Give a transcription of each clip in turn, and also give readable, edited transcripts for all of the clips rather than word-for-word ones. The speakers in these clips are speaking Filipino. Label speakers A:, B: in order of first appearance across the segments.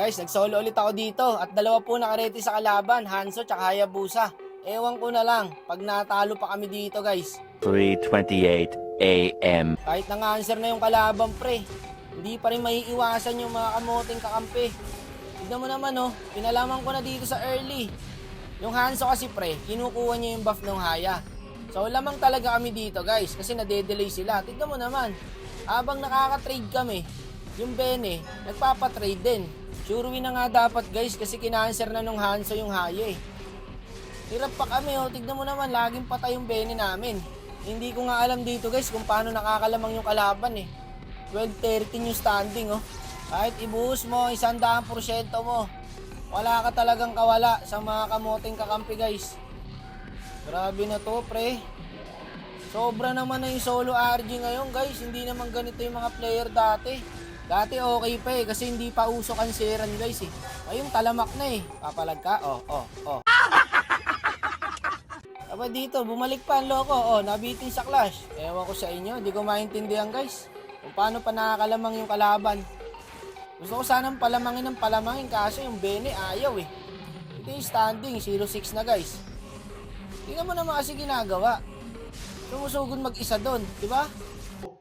A: Guys, nag-solo ulit ako dito at dalawa po nakarete sa kalaban, Hanzo tsaka Hayabusa. Ewan ko na lang, pag natalo pa kami dito guys.
B: 3:28 a.m.
A: Kahit nang-answer na yung kalaban pre, hindi pa rin maiiwasan yung mga kamoting kakampi. Tignan mo naman oh, pinalaman ko na dito sa early. Yung Hanzo kasi pre, kinukuha niya yung buff ng Haya. So lamang talaga kami dito guys, kasi nade-delay sila. Tignan mo naman, habang nakaka-trade kami, yung Bene, nagpapatrade din. Sure win na nga dapat guys, kasi kina-answer na nung Hanzo yung Haya eh. Hirap pa kami oh, tignan mo naman, laging patay yung Bene namin. Hindi ko nga alam dito guys kung paano nakakalamang yung kalaban eh. 12-13 yung standing oh. Kahit ibuhos mo, 100% mo, wala ka talagang kawala sa mga kamoting kakampi guys. Grabe na to pre. Sobra naman na yung solo RG ngayon guys. Hindi naman ganito yung mga player dati. Dati okay pa eh, kasi hindi pa uso kanseran guys eh. Ayun talamak na eh. Papalag ka? Oh. Aba dito, bumalik pa ang loko. Oh, nabitin sa clash. Ewan ko sa inyo, hindi ko maintindihan guys. Kung paano pa nakakalamang yung kalaban. Gusto ko sanang palamangin ng palamangin, kaso yung Bene ayaw eh. Ito yung standing, 0-6 na guys. Tingnan mo naman kasi ginagawa. Sumusugod mag-isa doon, di ba?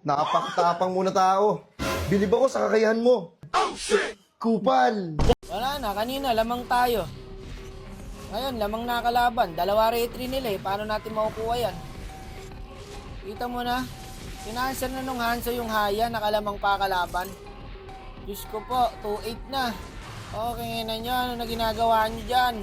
C: Nakapakatapang muna tao. Bilib ako sa kakayahan mo. Kupal!
A: Wala na, kanina lamang tayo. Ngayon, lamang nakalaban. 2 retry nila eh. Paano natin makukuha yan? Kita mo na. Kinanswer na nung Hanzo yung Haya. Nakalamang pa kalaban. Diyos ko po, 2-8 na. Okay na nyo. Ano na ginagawa nyo dyan?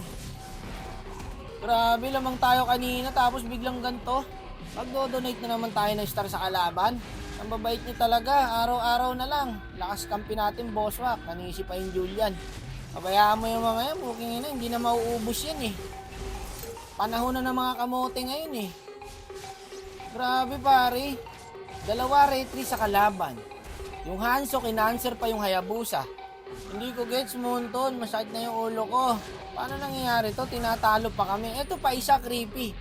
A: Grabe, lamang tayo kanina. Tapos biglang ganto. Magdo-donate na naman tayo ng star sa kalaban. Ang babait nyo talaga. Araw-araw na lang. Lakas kampi natin, Bosswak. Manisi pa yung Julian. Pabayaan mo yung mga yan, booking na, hindi na mauubos yan eh. Panahon na ng mga kamote ngayon eh. Grabe pare. 2 retry sa kalaban. Yung Hanzo, kinanswer pa yung Hayabusa. Hindi ko gets Monton, masakit na yung ulo ko. Paano nangyayari to? Tinatalo pa kami. Eto pa isa, creepy.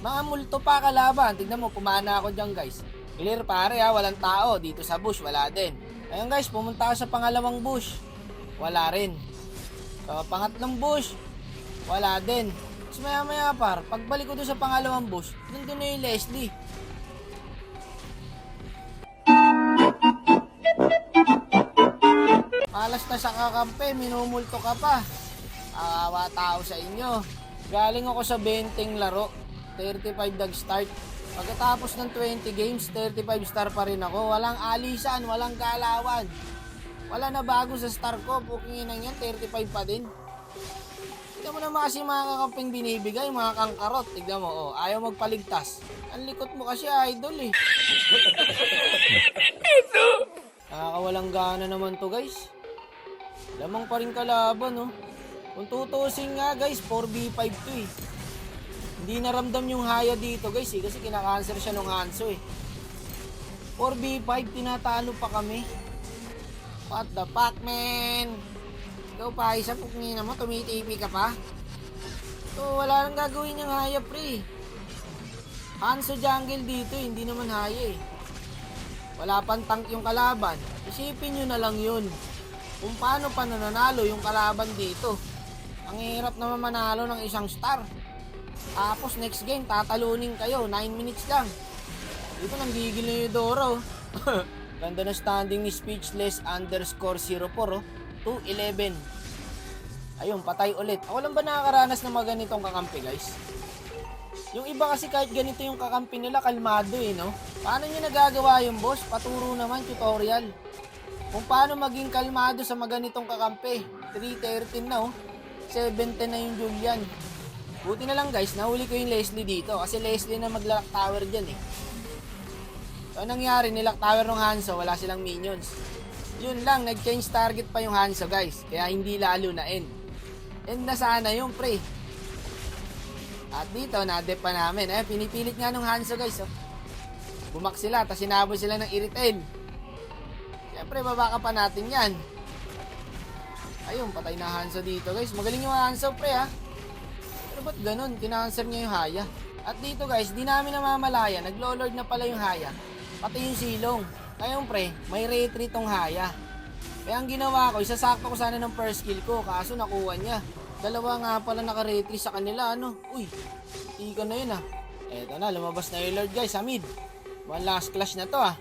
A: Mga multo pa kalaban. Tignan mo, pumana ako dyan guys. Clear pare ha, walang tao. Dito sa bush, wala din. Ayun guys, pumunta ako sa pangalawang bush. Wala rin. So, pangatlong bush, wala din. Tapos maya par, pagbalik ko doon sa pangalawang bush, nandun na yung Leslie. Malas na sa kakampi, minumulto ka pa. Awa tao sa inyo. Galing ako sa 20 laro, 35 nag-start. Pagkatapos ng 20 games, 35 star pa rin ako. Walang alisan, walang galawan. Wala na bago sa star ko, booking na yan, 35 pa din. Tignan mo naman kasi mga kakamping binibigay, mga kangkarot. Tignan mo, oh, ayaw magpaligtas. Ang likot mo kasi idol eh. Nakakawalang gana naman to guys. Lamang pa rin kalaban oh. Kung tutusin nga guys, 4v5 to eh. Hindi naramdam yung Haya dito guys eh, kasi kinakanswer siya ng Hanzo eh. 4v5, tinatalo pa kami. What the fuck, man? Ikaw pa, isa puknina mo, tumitipi ka pa? So, wala nang gagawin yung Haya, pre. Hanzo jungle dito, hindi naman Haya eh. Wala pang tank yung kalaban. Isipin nyo na lang yun. Kung paano pa nananalo yung kalaban dito. Ang hirap naman manalo ng isang star. Tapos next game, tatalunin kayo, 9 minutes lang. Dito nanggigil na yung Doro. Ganda na standing ni Speechless _04 oh. 2-11. Ayun, patay ulit. Ako lang ba nakakaranas ng mga ganitong kakampi guys? Yung iba kasi kahit ganito yung kakampi nila, kalmado eh no? Paano nyo nagagawa yung boss? Paturo naman, tutorial. Kung paano maging kalmado sa mga ganitong kakampi. 3-13 na oh. 7-10 na yung Julian. Buti na lang guys, nahuli ko yung Leslie dito. Kasi Leslie na mag-lock tower dyan eh. So, nangyari, nilock tower ng Hanzo, wala silang minions. Yun lang, nag-change target pa yung Hanzo guys. Kaya hindi lalo na end. End na sana yung pre. At dito, na-dep pa namin. Pinipilit nga nung Hanzo guys. Oh. Bumak sila, tapos sinabon sila ng Iritel. Siyempre, babaka pa natin yan. Ayun, patay na Hanzo dito guys. Magaling yung Hanzo pre ha. Pero ba't ganun? Kina-answer niya yung Haya. At dito guys, di namin namamalaya. Naglo-lord na pala yung Haya. Pati yung silong. Ngayon pre, may retreat tong Haya. Kaya ang ginawa ko, isasakto ko sana ng first kill ko, kaso nakuha niya. Dalawa nga pala naka-retry sa kanila, ano. Uy, ika na yun ah. Eto na, lumabas na yung Lord guys, sa mid. One last clash na to ah.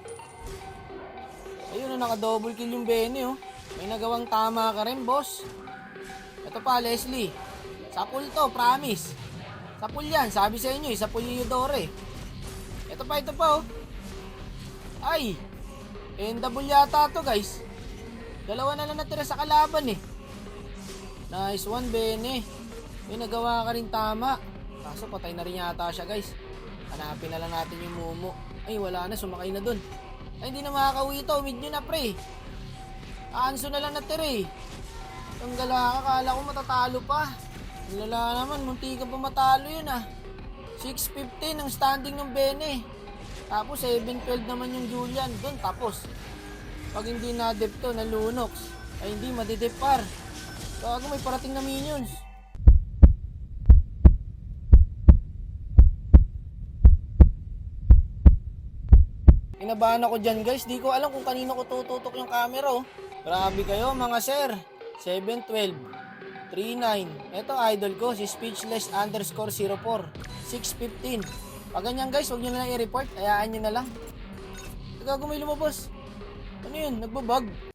A: Ayun, naka-double kill yung Benny oh. May nagawang tama ka rin, boss. Ito pa, Leslie. Sapul to, promise. Sapul yan, sabi sa inyo, sapul yung Eudore. Ito pa oh. Ay, NW yata to guys. Dalawa na lang natira sa kalaban eh. Nice one, Benny. May nagawa ka rin tama. Kaso patay na rin yata siya guys. Hanapin na lang natin yung Momo. Ay, wala na, sumakay na dun. Ay, hindi na makakauwi ito. Mid nyo na, pre. Aanso na lang natira eh. Ang gala ka, kala ko matatalo pa. Ang lala naman, munti ka pa matalo yun ah. 6-15 ang standing ng Bene. Tapos 7-12 naman yung Julian. Doon tapos. Pag hindi na-dep to, na Lunox, ay hindi madidepar. Gago, may parating na minions. Kinabahan ako dyan guys, di ko alam kung kanino ko tututok yung camera oh. Grabe kayo mga sir. 712 39. Ito idol ko, si speechless_04 615. Pag ganyan guys, huwag nyo na lang i-report, hayaan nyo na lang. Gago, may lumabas. Ano yun? Nagbabag.